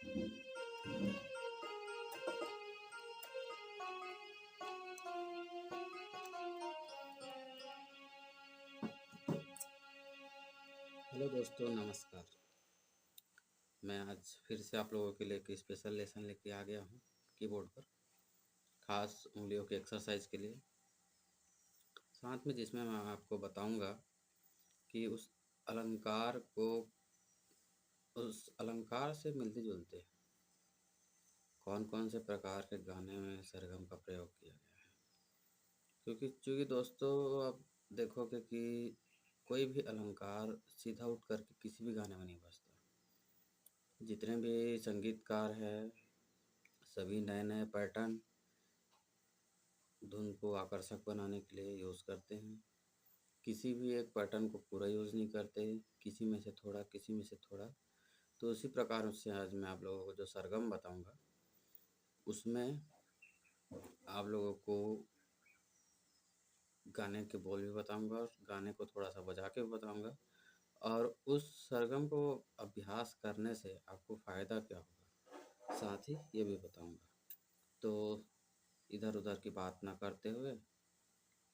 Hello दोस्तों, नमस्कार। मैं आज फिर से आप लोगों के लिए एक स्पेशल लेसन लेके आ गया हूँ कीबोर्ड पर, खास उंगलियों के एक्सरसाइज के लिए। साथ में जिसमें मैं आपको बताऊंगा कि उस अलंकार से मिलते जुलते कौन कौन से प्रकार के गाने में सरगम का प्रयोग किया गया है। क्योंकि दोस्तों, आप देखोगे कि कोई भी अलंकार सीधा उठ करके किसी भी गाने में नहीं बजता। जितने भी संगीतकार हैं, सभी नए नए पैटर्न धुन को आकर्षक बनाने के लिए यूज़ करते हैं। किसी भी एक पैटर्न को पूरा यूज़ नहीं करते, किसी में से थोड़ा, किसी में से थोड़ा। तो उसी प्रकार से आज मैं आप लोगों को जो सरगम बताऊंगा, उसमें आप लोगों को गाने के बोल भी बताऊंगा और गाने को थोड़ा सा बजा के भी बताऊंगा, और उस सरगम को अभ्यास करने से आपको फ़ायदा क्या होगा, साथ ही ये भी बताऊंगा। तो इधर उधर की बात ना करते हुए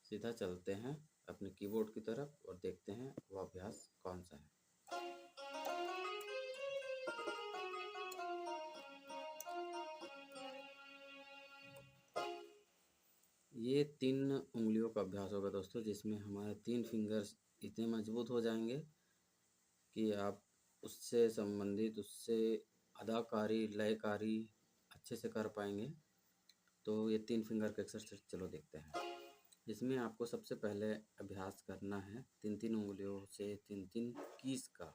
सीधा चलते हैं अपने कीबोर्ड की तरफ और देखते हैं वो अभ्यास कौन सा है। ये 3 उंगलियों का अभ्यास होगा दोस्तों, जिसमें हमारे 3 फिंगर्स इतने मजबूत हो जाएंगे कि आप उससे संबंधित, उससे अदाकारी, लयकारी अच्छे से कर पाएंगे। तो ये 3 फिंगर का एक्सरसाइज चलो देखते हैं। इसमें आपको सबसे पहले अभ्यास करना है 3-3 उंगलियों से 3-3 कीज का।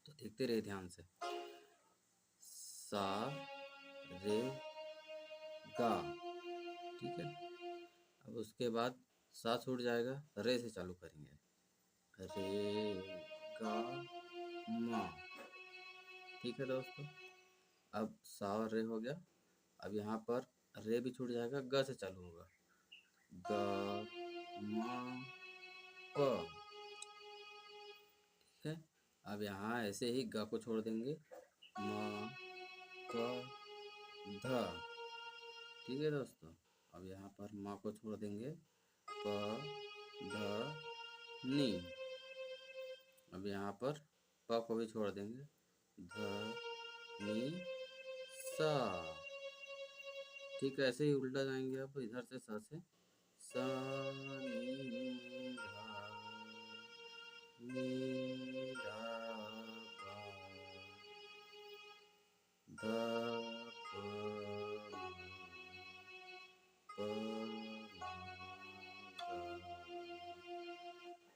तो देखते रहिए ध्यान से। सा, रे, गा। ठीक है। अब उसके बाद सा छूट जाएगा, रे से चालू करेंगे। रे, गा, मा। ठीक है दोस्तों। अब सा और रे हो गया। अब यहाँ पर रे भी छूट जाएगा, ग से चालू होगा। ग, मा, प। ठीक है। अब यहाँ ऐसे ही ग को छोड़ देंगे, म, प, ध। ठीक है दोस्तों। अब यहाँ पर म को छोड़ देंगे, प, ध, नी। अब यहाँ पर प को भी छोड़ देंगे, ध, नी, सा। ठीक है, ऐसे ही उल्टा जाएंगे। अब इधर से सा से सा, नी, धा, नी, धा, पा, ध, प, म, प,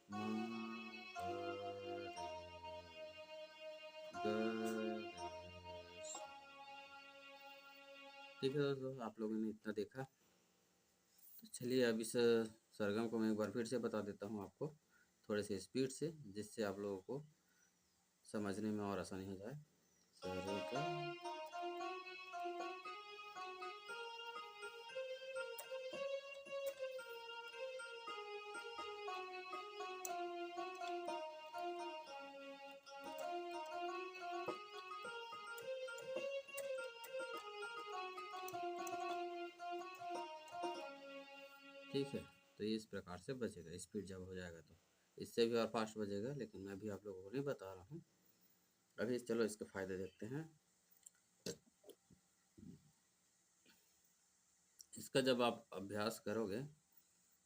म, ग, म, प, रे, ग, रे, सा। ठीक है दोस्तों, आप लोगों ने इतना देखा। तो चलिए अब इस सरगम को मैं एक बार फिर से बता देता हूँ आपको, थोड़े से स्पीड से, जिससे आप लोगों को समझने में और आसानी हो जाए। सा रे गा। ठीक है। तो ये इस प्रकार से बजेगा, स्पीड जब हो जाएगा तो इससे भी और फास्ट बजेगा, लेकिन मैं भी आप लोगों को नहीं बता रहा हूँ अभी। चलो इसके फ़ायदे देखते हैं। इसका जब आप अभ्यास करोगे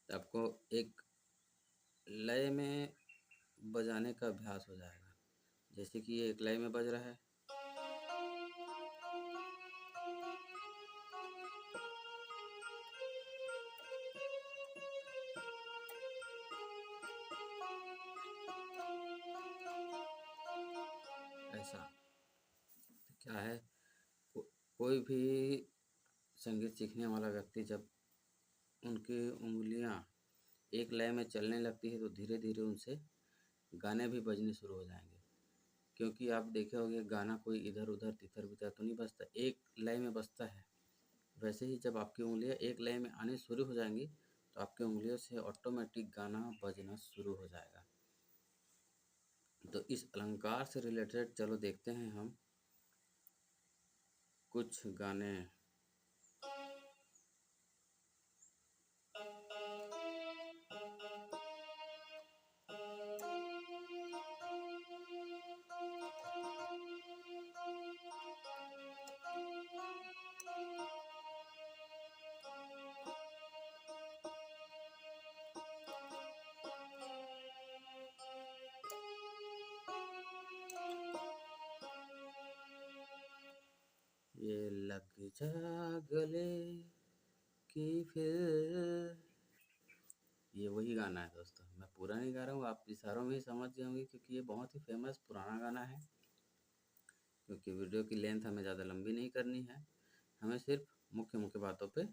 तो आपको एक लय में बजाने का अभ्यास हो जाएगा। जैसे कि ये एक लय में बज रहा है, ऐसा। तो क्या है, को, कोई भी संगीत सीखने वाला व्यक्ति जब उनकी उंगलियां एक लय में चलने लगती है तो धीरे धीरे उनसे गाने भी बजने शुरू हो जाएंगे। क्योंकि आप देखे होंगे, गाना कोई इधर उधर तितर बितर तो नहीं बजता, एक लय में बजता है। वैसे ही जब आपकी उंगलियां एक लय में आने शुरू हो जाएंगी तो आपकी उंगलियों से ऑटोमेटिक गाना बजना शुरू हो जाएगा। तो इस अलंकार से रिलेटेड चलो देखते हैं हम कुछ गाने ये लग जा गले कि फिर, ये वही गाना है दोस्तों। मैं पूरा नहीं गा रहा हूँ, आप इशारों में ही समझ गए होंगे क्योंकि ये बहुत ही फेमस पुराना गाना है। क्योंकि वीडियो की लेंथ हमें ज़्यादा लंबी नहीं करनी है, हमें सिर्फ मुख्य मुख्य बातों पे